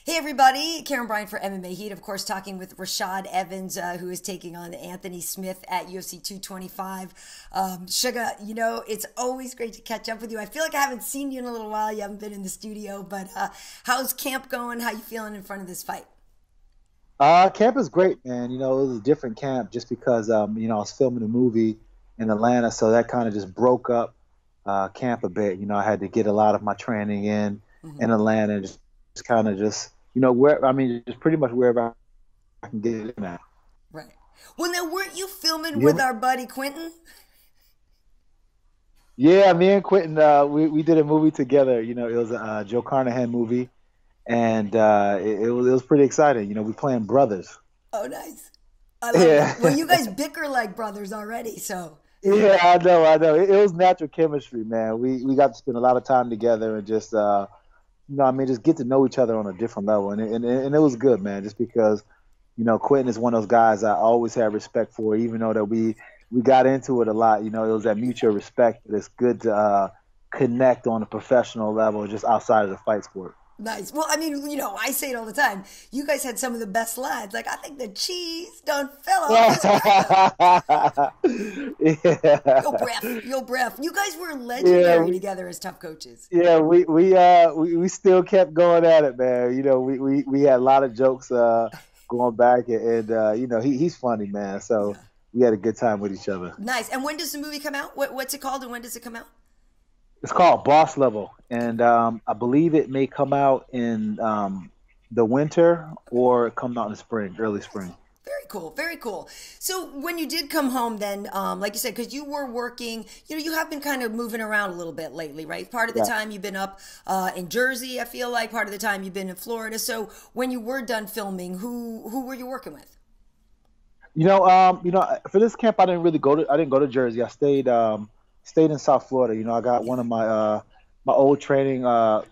Hey everybody, Karyn Bryant for MMA H.E.A.T, of course, talking with Rashad Evans, who is taking on Anthony Smith at UFC 225. Suga, it's always great to catch up with you. I feel like I haven't seen you in a little while. You haven't been in the studio, but how's camp going? How you feeling in front of this fight? Camp is great, man. It was a different camp just because, I was filming a movie in Atlanta, so that kind of just broke up camp a bit. I had to get a lot of my training in Atlanta, and just kind of just pretty much wherever I can get it in at. Right. Well, now, weren't you filming Yeah, with our buddy Quinton? yeah, me and Quentin, we did a movie together. It was a Joe Carnahan movie, and it was pretty exciting. We playing brothers. Oh, nice. I love Yeah. that. Well, you guys bicker like brothers already, so. Yeah, I know. It was natural chemistry, man. We got to spend a lot of time together and just just get to know each other on a different level, and it was good, man. Just because Quentin is one of those guys I always had respect for, even though that we got into it a lot. It was that mutual respect that it's good to connect on a professional level, just outside of the fight sport. Nice. Well, I mean, I say it all the time. You guys had some of the best lads. Like, I think the cheese done fell off his cracker. Yeah, Yo, breath. Yo, breath. You guys were yeah, legendary together as tough coaches. yeah. We still kept going at it, man. We had a lot of jokes going back, and he's funny, man. So Yeah. we had a good time with each other. Nice. And when does the movie come out? What's it called and when does it come out? It's called Boss Level, and I believe it may come out in the winter or come out in the spring, early spring. Very cool. Very cool. So when you did come home then, like you said, because you were working, you have been kind of moving around a little bit lately, right? Part of the Yeah. time you've been up in Jersey, I feel like. Part of the time you've been in Florida. So when you were done filming, who were you working with? For this camp, I didn't go to Jersey. I stayed in South Florida. I got one of my old training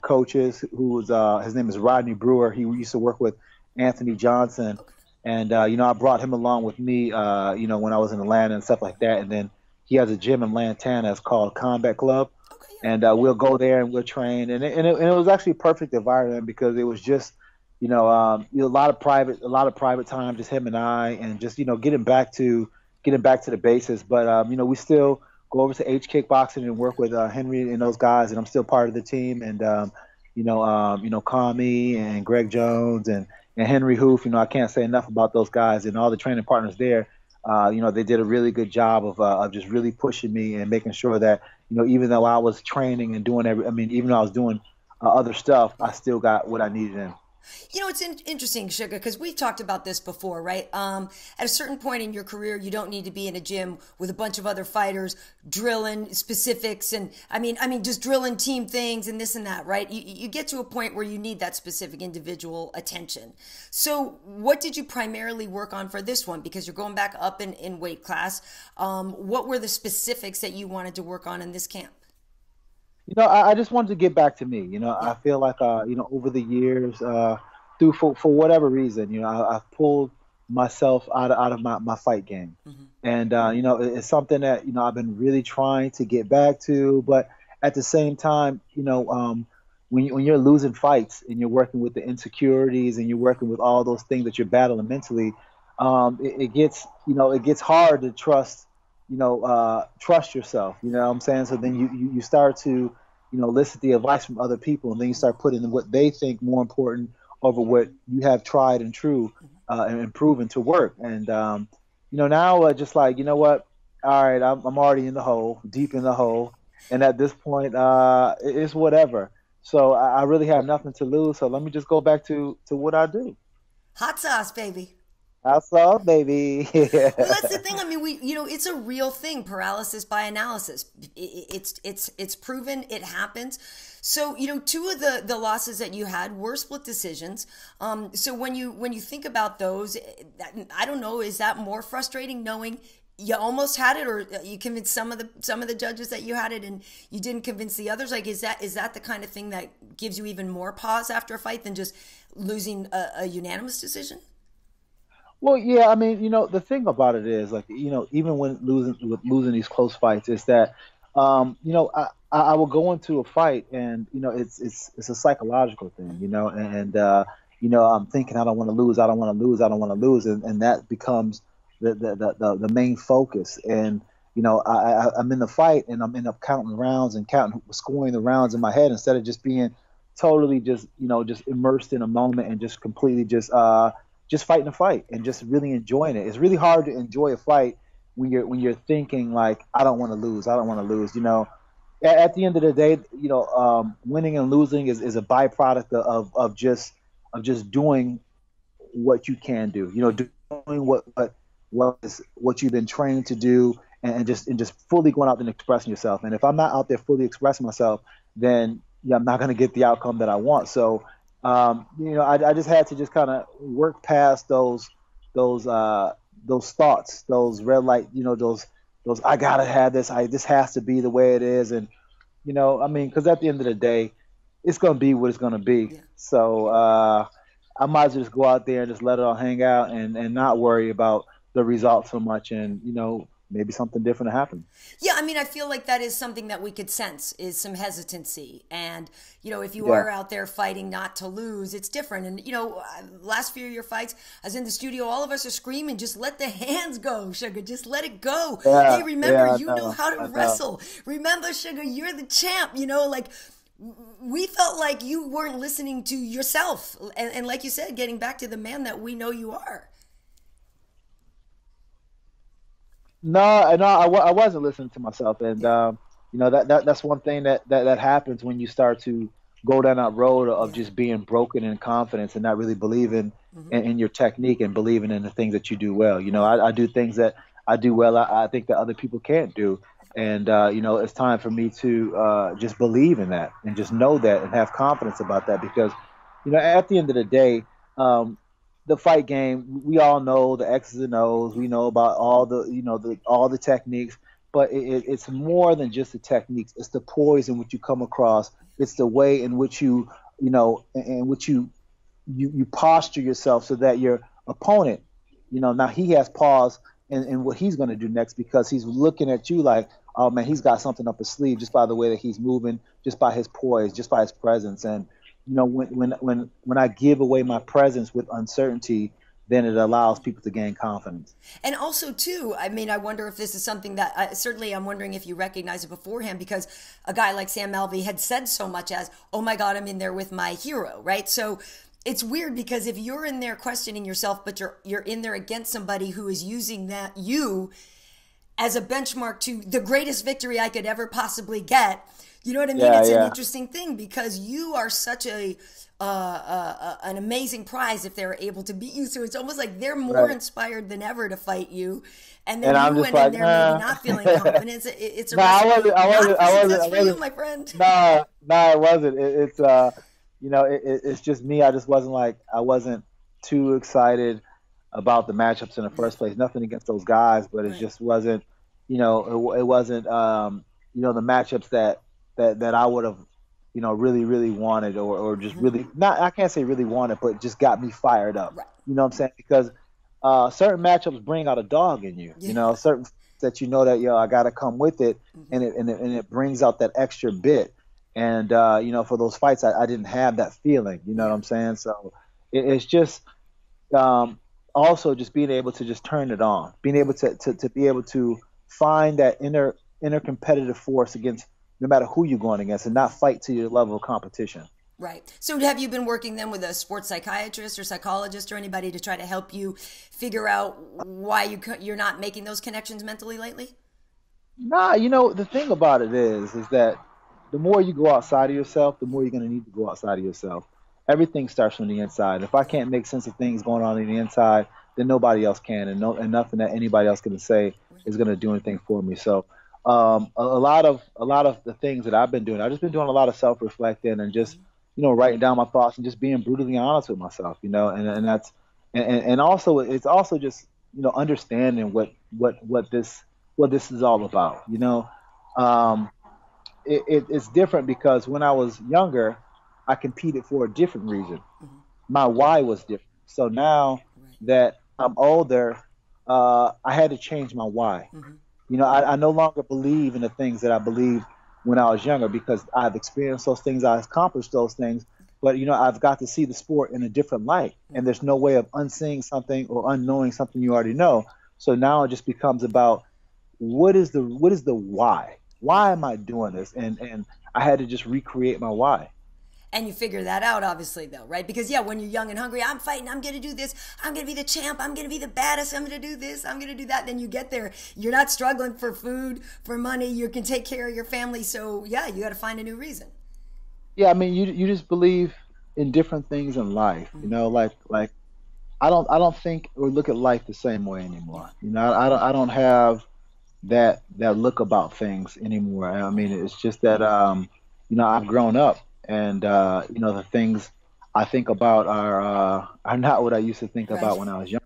coaches who was his name is Rodney Brewer. He used to work with Anthony Johnson, and I brought him along with me. When I was in Atlanta and stuff like that. And then he has a gym in Lantana. It's called Combat Club, Okay, yeah. and we'll go there and we'll train. And it was actually a perfect environment because it was just a lot of private time, just him and I, and just getting back to the basis. But we still go over to H Kickboxing and work with Henry and those guys, and I'm still part of the team. And Kami and Greg Jones and Henry Hoof. I can't say enough about those guys and all the training partners there. They did a really good job of just really pushing me and making sure that even though I was training and doing even though I was doing other stuff, I still got what I needed in. It's interesting, Sugar, because we've talked about this before, right? At a certain point in your career, you don't need to be in a gym with a bunch of other fighters drilling specifics and just drilling team things and this and that, right? You get to a point where you need that specific individual attention. So what did you primarily work on for this one? Because you're going back up in weight class. What were the specifics that you wanted to work on in this camp? I just wanted to get back to me. Yeah. I feel like, over the years, for whatever reason, I've pulled myself out of my fight game. And, it's something that, I've been really trying to get back to. But at the same time, when you're losing fights and you're working with the insecurities and you're working with all those things that you're battling mentally, it gets hard to trust yourself. You know what I'm saying? So then you start to, listen to the advice from other people, and then you start putting what they think more important over what you have tried and true and proven to work. And now just like what, all right, I'm already in the hole, deep in the hole, and at this point, it's whatever. So I really have nothing to lose. So let me just go back to what I do. Hot sauce, baby. I saw, baby. Well, that's the thing. I mean, it's a real thing. Paralysis by analysis. It's proven. It happens. So, two of the losses that you had were split decisions. So when you think about those, I don't know, is that more frustrating knowing you almost had it, or you convinced some of the judges that you had it and you didn't convince the others? Like, is that the kind of thing that gives you even more pause after a fight than just losing a unanimous decision? Well, yeah, the thing about it is, like, even when losing these close fights, is that, I will go into a fight, and it's a psychological thing, and I'm thinking I don't want to lose, I don't want to lose, I don't want to lose, and that becomes the main focus. And I'm in the fight, and I'm end up counting rounds and scoring the rounds in my head instead of just being totally just immersed in a moment and just completely just fighting a fight and just really enjoying it. It's really hard to enjoy a fight when you're thinking like, I don't want to lose, I don't want to lose. At the end of the day, winning and losing is a byproduct of just doing what you can do. Doing what you've been trained to do, and just fully going out and expressing yourself. And if I'm not out there fully expressing myself, then I'm not going to get the outcome that I want. So, I just had to just kind of work past those thoughts, those red light, those I gotta have this, this has to be the way it is, and because at the end of the day, it's gonna be what it's gonna be. Yeah. So I might as well just go out there and just let it all hang out and not worry about the results so much, and maybe something different to happen. Yeah, I feel like that is something that we could sense, is some hesitancy. And, if you are out there fighting not to lose, it's different. And, last few of your fights, I was in the studio, all of us are screaming, just let the hands go, Suga, just let it go. Yeah, hey, remember, you know how to wrestle. Remember, Suga, you're the champ, we felt like you weren't listening to yourself. And like you said, getting back to the man that we know you are. No, I wasn't listening to myself, and that's one thing that happens when you start to go down that road of just being broken in confidence and not really believing in your technique and believing in the things that you do well. I do things that I do well, I think that other people can't do, and it's time for me to just believe in that and just know that and have confidence about that, because at the end of the day, the fight game, we all know the X's and O's. We know about all the techniques, but it's more than just the techniques. It's the poise in which you come across. It's the way in which you posture yourself so that your opponent, now he has pause in what he's going to do next, because he's looking at you like, oh man, he's got something up his sleeve just by the way that he's moving, just by his poise, just by his presence. And when I give away my presence with uncertainty, then it allows people to gain confidence. And also, too, I wonder if this is something that certainly I'm wondering if you recognize it beforehand, because a guy like Sam Alvey had said so much as, oh my God, I'm in there with my hero, right? So it's weird, because if you're in there questioning yourself, but you're in there against somebody who is using that you as a benchmark to the greatest victory I could ever possibly get. You know what I mean? It's an interesting thing, because you are such an amazing prize if they're able to beat you. So it's almost like they're more inspired than ever to fight you. And then you went in there maybe not feeling confident. It's a I wasn't for you, my friend. No, it wasn't. It's just me. I wasn't too excited about the matchups in the first place. Nothing against those guys, but it just wasn't, it wasn't, the matchups that I would have, really, really wanted, or just really not. I can't say really wanted, but just got me fired up. Right. You know what I'm saying? Because certain matchups bring out a dog in you. Yeah. Certain that that I got to come with it, and it brings out that extra bit. And for those fights, I didn't have that feeling. You know what I'm saying? So it's just also just being able to just turn it on, being able to be able to find that inner competitive force against no matter who you're going against, and not fight to your level of competition. Right. So have you been working then with a sports psychiatrist or psychologist or anybody to try to help you figure out why you're not making those connections mentally lately? Nah, the thing about it is that the more you go outside of yourself, the more you're going to need to go outside of yourself. Everything starts from the inside. If I can't make sense of things going on in the inside, then nobody else can, and nothing that anybody else can say is going to do anything for me. So a lot of the things that I've been doing, I've just been doing a lot of self-reflecting and just writing down my thoughts and just being brutally honest with myself, and that's and also it's also just understanding what this is all about. It's different because when I was younger, I competed for a different reason. My why was different. So now that I'm older, I had to change my why. I no longer believe in the things that I believed when I was younger, because I've experienced those things, I've accomplished those things, but I've got to see the sport in a different light, and there's no way of unseeing something or unknowing something you already know. So now it just becomes about what is the why? Why am I doing this? And I had to just recreate my why. And you figure that out, obviously, though, right? Because, yeah, when you're young and hungry, I'm fighting, I'm going to do this, I'm going to be the champ, I'm going to be the baddest, I'm going to do this, I'm going to do that. Then you get there, you're not struggling for food, for money, you can take care of your family. So, yeah, you got to find a new reason. Yeah, I mean, you just believe in different things in life, like I don't think or look at life the same way anymore. I don't have that look about things anymore. I mean, it's just that I've grown up, and the things I think about are not what I used to think about when I was young.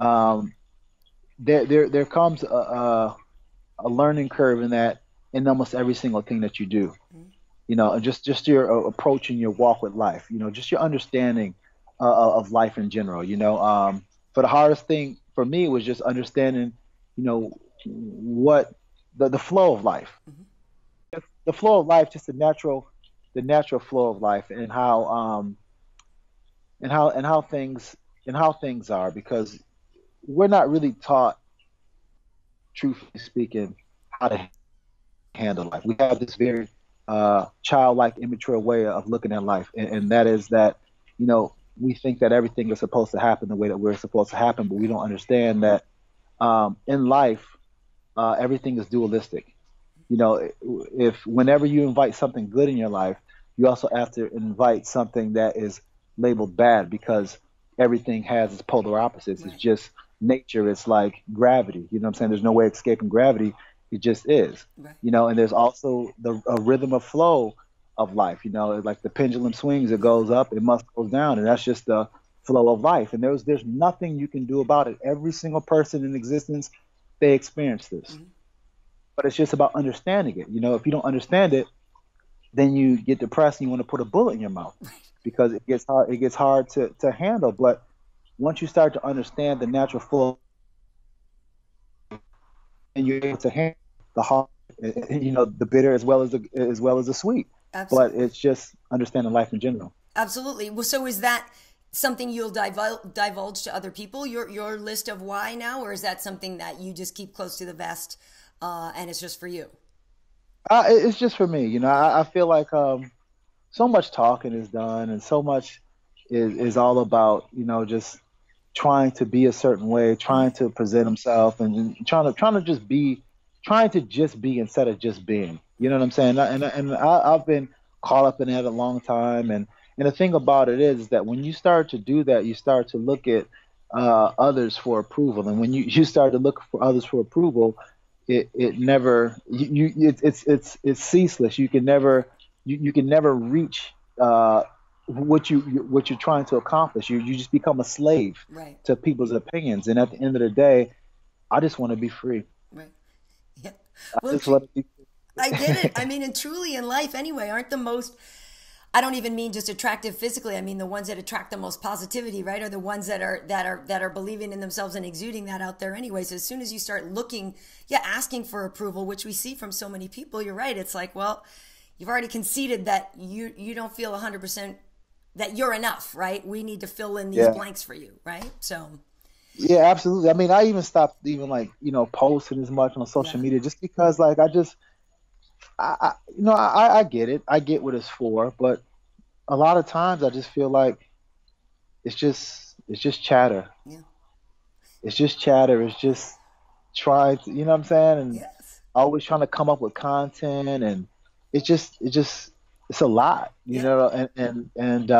So, there comes a learning curve in almost every single thing that you do. And just your approach and your walk with life. Just your understanding of life in general. For the hardest thing for me was just understanding, what the flow of life, the flow of life, just the natural flow of life, and how things are, because we're not really taught, truthfully speaking, how to handle life. We have this very childlike, immature way of looking at life, and that is that we think that everything is supposed to happen the way that we're supposed to happen, but we don't understand that in life everything is dualistic. If whenever you invite something good in your life, you also have to invite something that is labeled bad, because everything has its polar opposites. Right. It's just nature. It's like gravity. You know what I'm saying? There's no way of escaping gravity. It just is. Right. And there's also a rhythm of flow of life. Like the pendulum swings, it goes up, it must go down, and that's just the flow of life. And there's nothing you can do about it. Every single person in existence, they experience this. Mm-hmm. But it's just about understanding it. If you don't understand it, then you get depressed and you want to put a bullet in your mouth, because it gets hard to handle. But once you start to understand the natural flow, and you're able to handle the hard, the bitter as well as the sweet. Absolutely. But it's just understanding life in general. Absolutely. Well, so is that something you'll divulge to other people, your list of why now, or is that something that you just keep close to the vest and it's just for you? It's just for me. I feel like so much talking is done, and so much is all about just trying to be a certain way, trying to present himself, and trying to just be instead of just being. You know what I'm saying? And I've been caught up in that a long time, and the thing about it is that when you start to do that, you start to look at others for approval, and when you start to look for others for approval, it never it's ceaseless. You can never reach what you're trying to accomplish. You just become a slave to people's opinions, and at the end of the day, I just want to be free. Right. Yeah. Well, I get it. I mean, and truly in life anyway, aren't the most, I don't even mean just attractive physically. I mean, the ones that attract the most positivity, right, are the ones that are believing in themselves and exuding that out there anyway. So as soon as you start asking for approval, which we see from so many people, you're right. It's like, well, you've already conceded that you don't feel 100% that you're enough, right? We need to fill in these blanks for you, right? So. Yeah, absolutely. I mean, I even stopped posting as much on social media, just because I get it. I get what it's for, but a lot of times I just feel like it's just chatter. Yeah. It's just chatter. It's just trying to, you know what I'm saying? And always trying to come up with content, and it's a lot, you know, and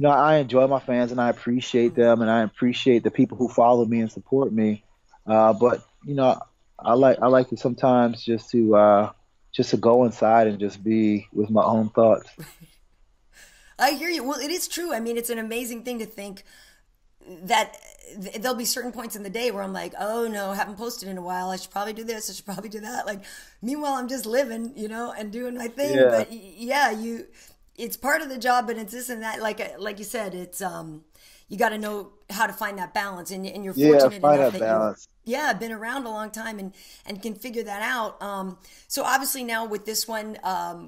I enjoy my fans, and I appreciate them, and I appreciate the people who follow me and support me. But I like to sometimes just to go inside and just be with my own thoughts. I hear you. Well, it is true. I mean, it's an amazing thing to think that there'll be certain points in the day where I'm like, oh no, I haven't posted in a while. I should probably do this. I should probably do that. Like, meanwhile, I'm just living, and doing my thing. Yeah. But it's part of the job, and it's this and that. Like you said, it's you got to know how to find that balance, and you're Yeah, fortunate find enough that that you've balance. been around a long time and can figure that out. So obviously now with this one,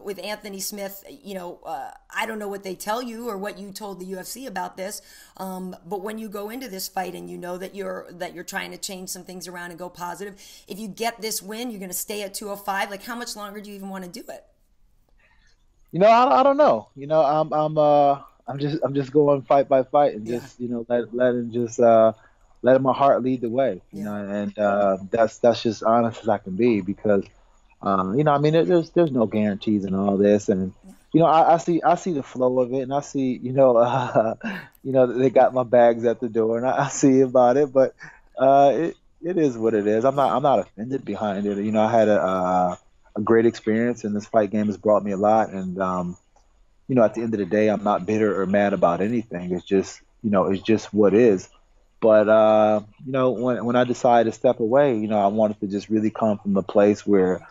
with Anthony Smith, I don't know what they tell you or what you told the UFC about this, but when you go into this fight and you know that you're trying to change some things around and go positive, if you get this win, you're going to stay at 205. Like, how much longer do you even want to do it? I don't know. I'm just going fight by fight and Yeah, just letting my heart lead the way. yeah, And that's just honest as I can be because I mean there's no guarantees in all this and I see the flow of it and I see they got my bags at the door and I see about it, but it is what it is. I'm not offended behind it. I had a great experience and this fight game has brought me a lot and at the end of the day, I'm not bitter or mad about anything. It's just what is. But when I decided to step away, I wanted to just really come from a place where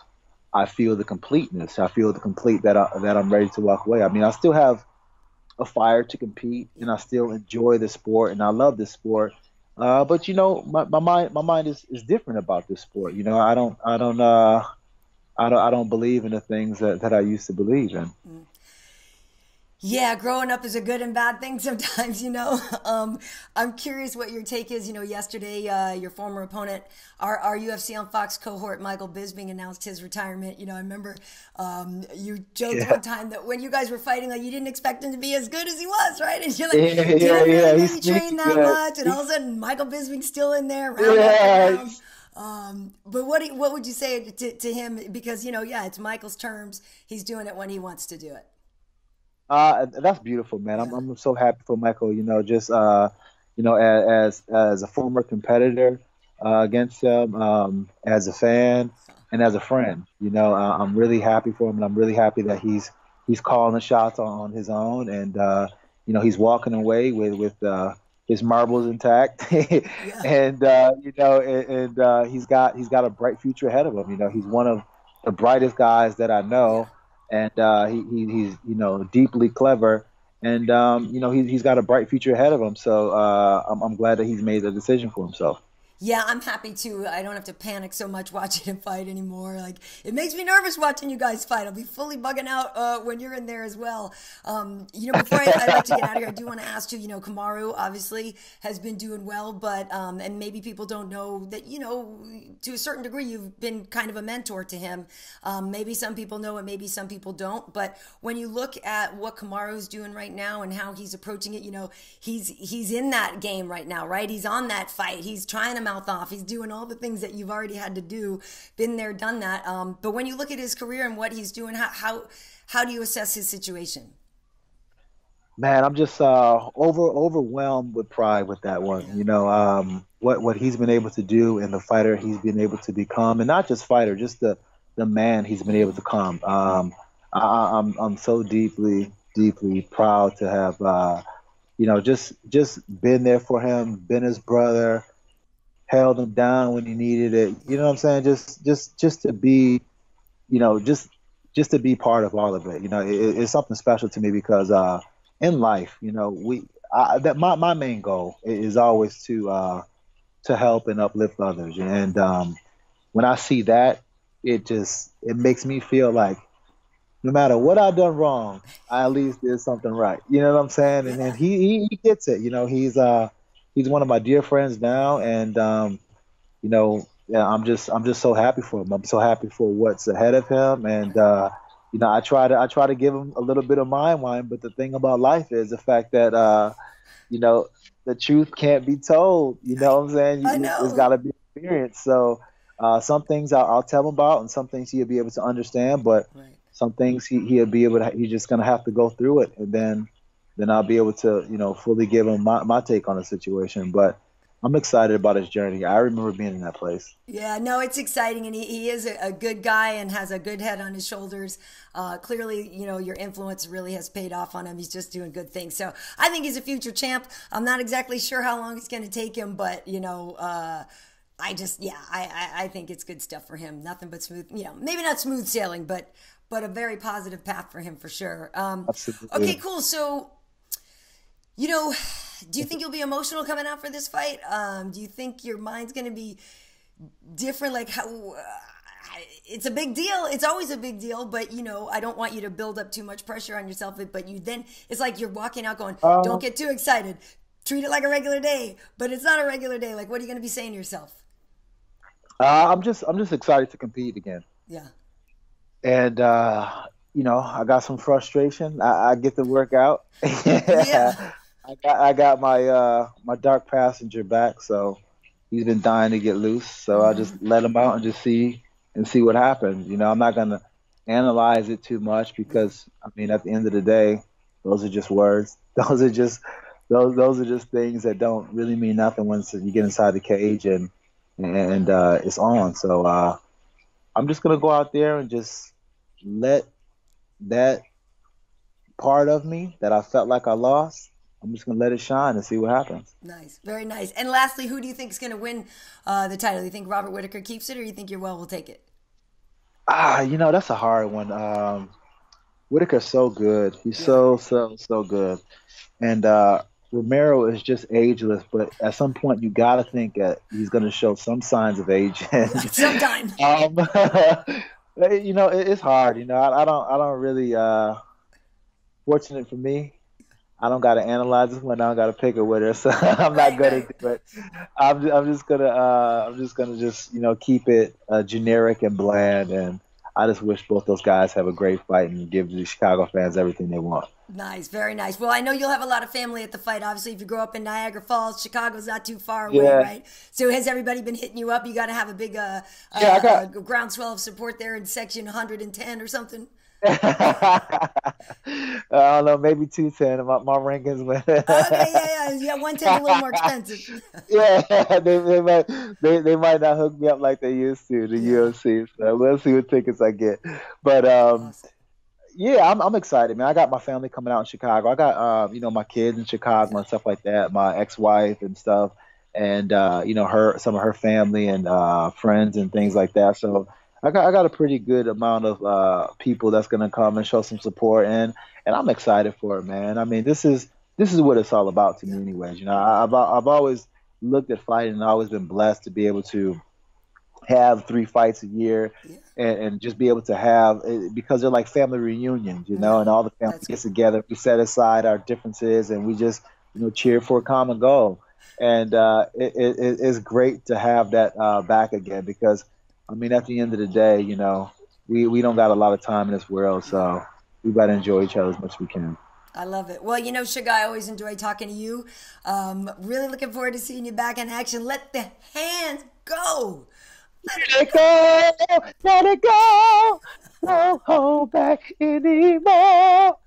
I feel the completeness. I feel the complete that I'm ready to walk away. I mean, I still have a fire to compete, and I still enjoy the sport, and I love this sport. But my mind is different about this sport. I don't believe in the things that I used to believe in. Yeah, growing up is a good and bad thing sometimes. I'm curious what your take is. Yesterday, your former opponent, our UFC on Fox cohort, Michael Bisping, announced his retirement. I remember you joked one time that when you guys were fighting, like you didn't expect him to be as good as he was, right? And you're like, Yeah, did he yeah, yeah. really He's maybe train sneaky that good. much? And all of a sudden, Michael Bisping's still in there, round after Yeah, round. But what would you say to him? Because it's Michael's terms. He's doing it when he wants to do it. that's beautiful, man. I'm Yeah. I'm so happy for Michael. Just as a former competitor against him, as a fan and as a friend. I'm really happy for him, and I'm really happy that he's calling the shots on his own, and he's walking away with his marbles intact, Yeah. and he's got a bright future ahead of him. He's one of the brightest guys that I Yeah. know and he's deeply clever, and he's got a bright future ahead of him. So I'm glad that he's made the decision for himself. Yeah, I'm happy too. I don't have to panic so much watching him fight anymore. Like, it makes me nervous watching you guys fight. I'll be fully bugging out when you're in there as well. Before I like to get out of here, I do want to ask you. Kamaru obviously has been doing well, but and maybe people don't know that. To a certain degree, you've been kind of a mentor to him. Maybe some people know it, maybe some people don't. But when you look at what Kamaru's doing right now and how he's approaching it, he's in that game right now, right? He's on that fight. He's trying to mouth off. He's doing all the things that you've already had to do, been there, done that. But when you look at his career and what he's doing, how do you assess his situation? Man, I'm just overwhelmed with pride with that one. Yeah, What he's been able to do and the fighter he's been able to become, and not just fighter, just the man he's been able to become. I'm so deeply proud to have just been there for him, been his brother, held him down when he needed it. You know what I'm saying? Just to be, just to be part of all of it. It's something special to me because in life, that my main goal is always to help and uplift others. And when I see that, it makes me feel like no matter what I've done wrong, I at least did something right. You know what I'm saying? And yeah, he gets it. He's one of my dear friends now, and yeah, I'm just so happy for him. I'm so happy for what's ahead of him, and I try to give him a little bit of my wine. But the thing about life is the fact that you know the truth can't be told. You know what I'm saying? I It's know. got to be experienced. So some things I'll tell him about, and some things he'll be able to understand. But Right. some things he'll be able to. He's just gonna have to go through it, and then I'll be able to fully give him my take on the situation. But I'm excited about his journey. I remember being in that place. Yeah, no, it's exciting, and he is a good guy and has a good head on his shoulders. Clearly, your influence really has paid off on him. He's just doing good things. So I think he's a future champ. I'm not exactly sure how long it's going to take him, but I think it's good stuff for him. Nothing but smooth, maybe not smooth sailing, but a very positive path for him for sure. Okay, Absolutely. cool. So, you know. Do you think you'll be emotional coming out for this fight? Do you think your mind's going to be different? Like how it's a big deal. It's always a big deal, but you know, I don't want you to build up too much pressure on yourself. But you then it's like you're walking out going, don't get too excited. Treat it like a regular day, but it's not a regular day. Like, what are you going to be saying to yourself? I'm just excited to compete again. Yeah. And you know, I got some frustration. I get to work out. Yeah. I got my dark passenger back, so he's been dying to get loose. So I just let him out and just see what happens. You know, I'm not gonna analyze it too much because I mean, at the end of the day, those are just words. Those are just things that don't really mean nothing once you get inside the cage and it's on. So I'm just gonna go out there and just let that part of me that I felt like I lost, I'm just going to let it shine and see what happens. Nice. Very nice. And lastly, who do you think is going to win the title? Do you think Robert Whittaker keeps it, or do you think Yoel will take it? You know, that's a hard one. Whittaker's so good. He's so good. And Romero is just ageless, but at some point you got to think that he's going to show some signs of age. Sometime. You know, it's hard. You know, I don't really. Fortunate for me, I don't got to analyze this one. I don't got to pick a winner, so I'm not good at it. But I'm just gonna you know, keep it generic and bland. And I just wish both those guys have a great fight and give the Chicago fans everything they want. Nice, very nice. Well, I know you'll have a lot of family at the fight. Obviously, if you grow up in Niagara Falls, Chicago's not too far away, right? So has everybody been hitting you up? You got to have a big groundswell of support there in section 110 or something. I don't know, maybe 210. My rankings went. Okay, yeah. 110 a little more expensive. Yeah, they might not hook me up like they used to the UFC. So we'll see what tickets I get. But Awesome. yeah, I'm excited, man. I got my family coming out in Chicago. I got you know, my kids in Chicago and stuff like that. My ex-wife and stuff, and you know, some of her family and friends and things like that. So I got a pretty good amount of people that's gonna come and show some support, and I'm excited for it, man. I mean, this is what it's all about to me, anyways. You know, I've always looked at fighting and always been blessed to be able to have 3 fights a year and just be able to have, because they're like family reunions, you know, and all the family gets together. We set aside our differences and we just, you know, cheer for a common goal. And it's great to have that back again, because I mean, at the end of the day, you know, we don't got a lot of time in this world, so we got to enjoy each other as much as we can. I love it. Well, you know, Suga, I always enjoy talking to you. Really looking forward to seeing you back in action. Let the hands go. Let it go. Let it go. Don't hold back anymore.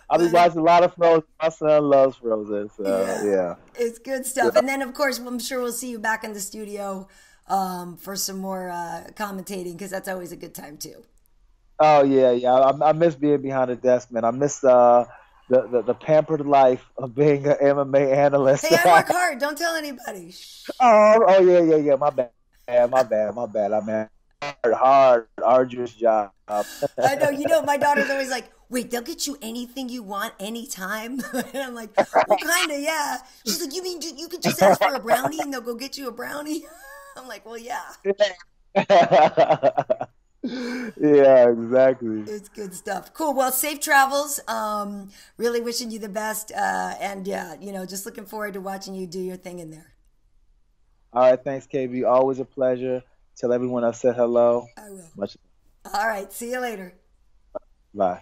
I'll be watching a lot of Frozen. My son loves Frozen, so yeah. It's good stuff. And then, of course, I'm sure we'll see you back in the studio for some more commentating, because that's always a good time too. Oh yeah. I miss being behind the desk, man. I miss the pampered life of being an MMA analyst. Hey, I work hard. Don't tell anybody. Oh yeah. My bad. I mean, hard, arduous job. I know. You know, my daughter's always like, "Wait, they'll get you anything you want anytime." And I'm like, "Well, kind of, yeah." She's like, "You mean you could just ask for a brownie and they'll go get you a brownie?" I'm like, "Well, yeah." Yeah, exactly. It's good stuff. Cool. Well, safe travels. Really wishing you the best. And yeah, you know, just looking forward to watching you do your thing in there. All right. Thanks, KB. Always a pleasure. Tell everyone I said hello. I will. Much. All right. See you later. Bye.